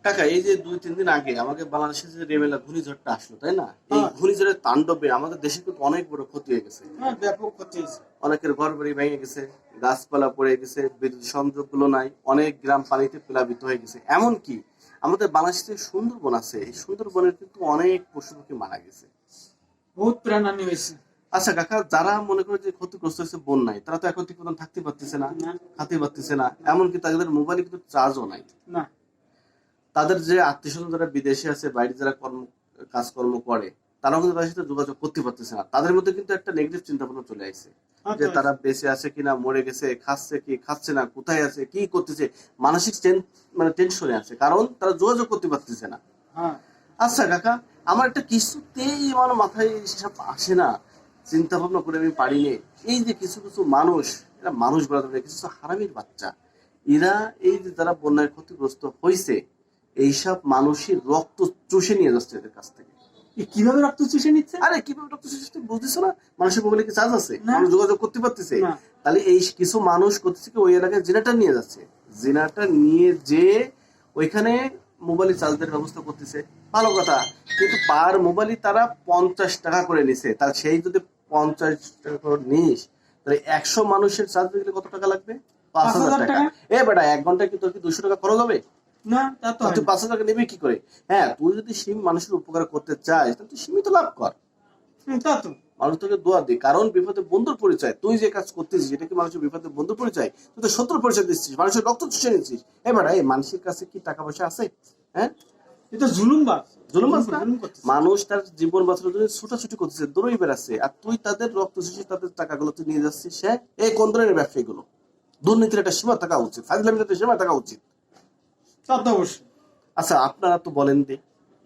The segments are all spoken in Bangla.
কাকা, এই যে 2-3 দিন আগে আমাকে বাংলাদেশে যে রেমেলা ঘূর্ণিঝড়টা আসলো, তাই না? এই ঘূর্ণিঝড়ের তাণ্ডবে আমাদের দেশে কিন্তু অনেক বড় ক্ষতি হয়ে গেছে। ব্যাপক ক্ষতি হয়েছে। অনেকের ঘর বাড়ি ভেঙে গেছে, গাছপালা পড়ে গেছে, বিদ্যুৎ সংযোগ গুলো নাই, অনেক গ্রাম পানিতে প্লাবিত হয়ে গেছে। এমনকি আমাদের বাংলাদেশে যে সুন্দরবন আছে, এই সুন্দরবনের কিন্তু অনেক পশু পাখি মারা গেছে। বহুত প্রাণহানি হয়েছে। আচ্ছা কাকা, যারা মনে করে যে ক্ষতিগ্রস্ত হয়েছে বন্যায়, তারা তো এখন ঠিক মতন থাকতে পারতেছে না, খাতে পারতেছে না, এমনকি তাদের মোবাইলে কিন্তু চার্জও নাই। না, তাদের যে আত্মীয় স্বজন যারা বিদেশে আছে, বাইরে যারা কাজকর্ম করে, তারাও কিন্তু তাদের সাথে যোগাযোগ করতে পারতেছে না। তাদের মধ্যে কিন্তু একটা নেগেটিভ চিন্তা ভাবনা চলে আসছে যে তারা বেঁচে আছে কিনা, মরে গেছে, খাচ্ছে কি খাচ্ছে না, কোথায় আছে, কি করতেছে, মানসিক টেনশনে আছে, কারণ তারা যোগাযোগ করতে পারতেছে না। আচ্ছা কাকা, আমার একটা কিছুতেই আমার মাথায় সেসব আসে না, চিন্তা ভাবনা করে আমি পারিনি। এই যে কিছু কিছু মানুষ, এরা মানুষ বলা যাবে না, কিছু হারামির বাচ্চা, এরা এই যে যারা বন্যায় ক্ষতিগ্রস্ত হয়েছে, এইসব মানুষের রক্ত চুষে নিয়ে যাচ্ছে এদের কাছ থেকে। কিভাবে রক্ত চুষে নিচ্ছে? আরে কিভাবে রক্ত চুষে নিচ্ছে বুঝতেছো না? মানুষের মোবাইলে কি চার্জ আছে? মানুষ যোগাযোগ করতে পারতেছে? তাহলে এই কিছু মানুষ করতেছে কি, ওই এলাকায় জেনারেটর নিয়ে যাচ্ছে, জেনারেটর নিয়ে যে ওইখানে মোবাইলে চার্জ দেওয়ার ব্যবস্থা করতেছে। ভালো কথা, কিন্তু পার মোবাইলে তারা 50 টাকা করে নিছে। তার সেই যদি 50 টাকা করে নিস, তাহলে 100 মানুষের চার্জ দিলে কত টাকা লাগবে? 5000 টাকা। এ বেটা, 1 ঘন্টায় কি তোর কি 200 টাকা খরচ হবে? না, তা তো তুই 5000 টাকা নেবে কি করে? হ্যাঁ, তুই যদি মানুষের উপকার করতে চাস, তাহলে তুই সীমিত লাভ কর। তা তো মানুষ তোকে দোয়া দি, কারণ বিপদে বন্ধুর পরিচয়। তুই যে কাজ করতেছিস, এটা কি মানুষের বিপদে বন্ধুর পরিচয়? তুই তো শত্রুর পরিচয় দিচ্ছিস, মানুষের রক্ত চুষে নিচ্ছিস। এবার এই মানুষের কাছে কি টাকা পয়সা আছে? হ্যাঁ, এটা জুলুমবাজ। জুলুমবাজ না? মানুষ তার জীবন বাঁচানোর জন্য ছুটাছুটি করতেছে, দৌড়ই বেড়াচ্ছে, আর তুই তাদের রক্ত চুষে তাদের টাকাগুলো তুই নিয়ে যাচ্ছিস। হ্যাঁ, এই কোন ধরনের ব্যবসা এগুলো? দুর্নীতির একটা সীমা থাকা উচিত, ফাজলামির একটা সীমা থাকা উচিত। তা তো অবশ্যই। আচ্ছা, আপনারা তো বলেন দি,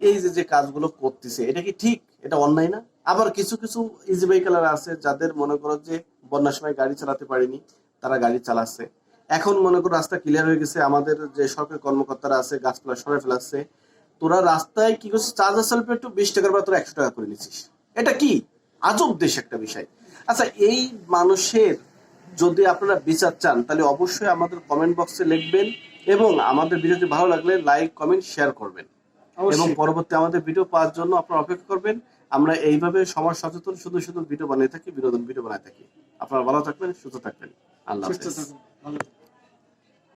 এই যে যে কাজগুলো করতেছে, এটা কি ঠিক? এটা অন্যায় না? আবার কিছু কিছু ইজি বাইকার আছে, যাদের মনে করো যে বন্যার সময় গাড়ি চালাতে পারেনি, তারা গাড়ি চালাচ্ছে। এখন মনে করো রাস্তা ক্লিয়ার হয়ে গেছে, আমাদের যে সরকারি কর্মকর্তারা আছে গাছপালা সরাই ফেলাচ্ছে, তোরা রাস্তায় কি করছিস, চার্জার চালবে একটু 20 টাকার বা তোরা 100 টাকা করে নিচ্ছিস। এটা কি আজব দেশ একটা বিষয়। আচ্ছা, এই মানুষের যদি আপনারা বিচার চান, তাহলে অবশ্যই আমাদের কমেন্ট বক্সে লিখবেন, এবং আমাদের ভিডিওটি ভালো লাগলে লাইক কমেন্ট শেয়ার করবেন, এবং পরবর্তী আমাদের ভিডিও পাওয়ার জন্য আপনারা অপেক্ষা করবেন। আমরা এইভাবে সমাজ সচেতন শুধু শুধু ভিডিও বানিয়ে থাকি, বিনোদন ভিডিও বানিয়ে থাকি। আপনারা ভালো থাকবেন, সুস্থ থাকবেন। আল্লাহ হাফেজ।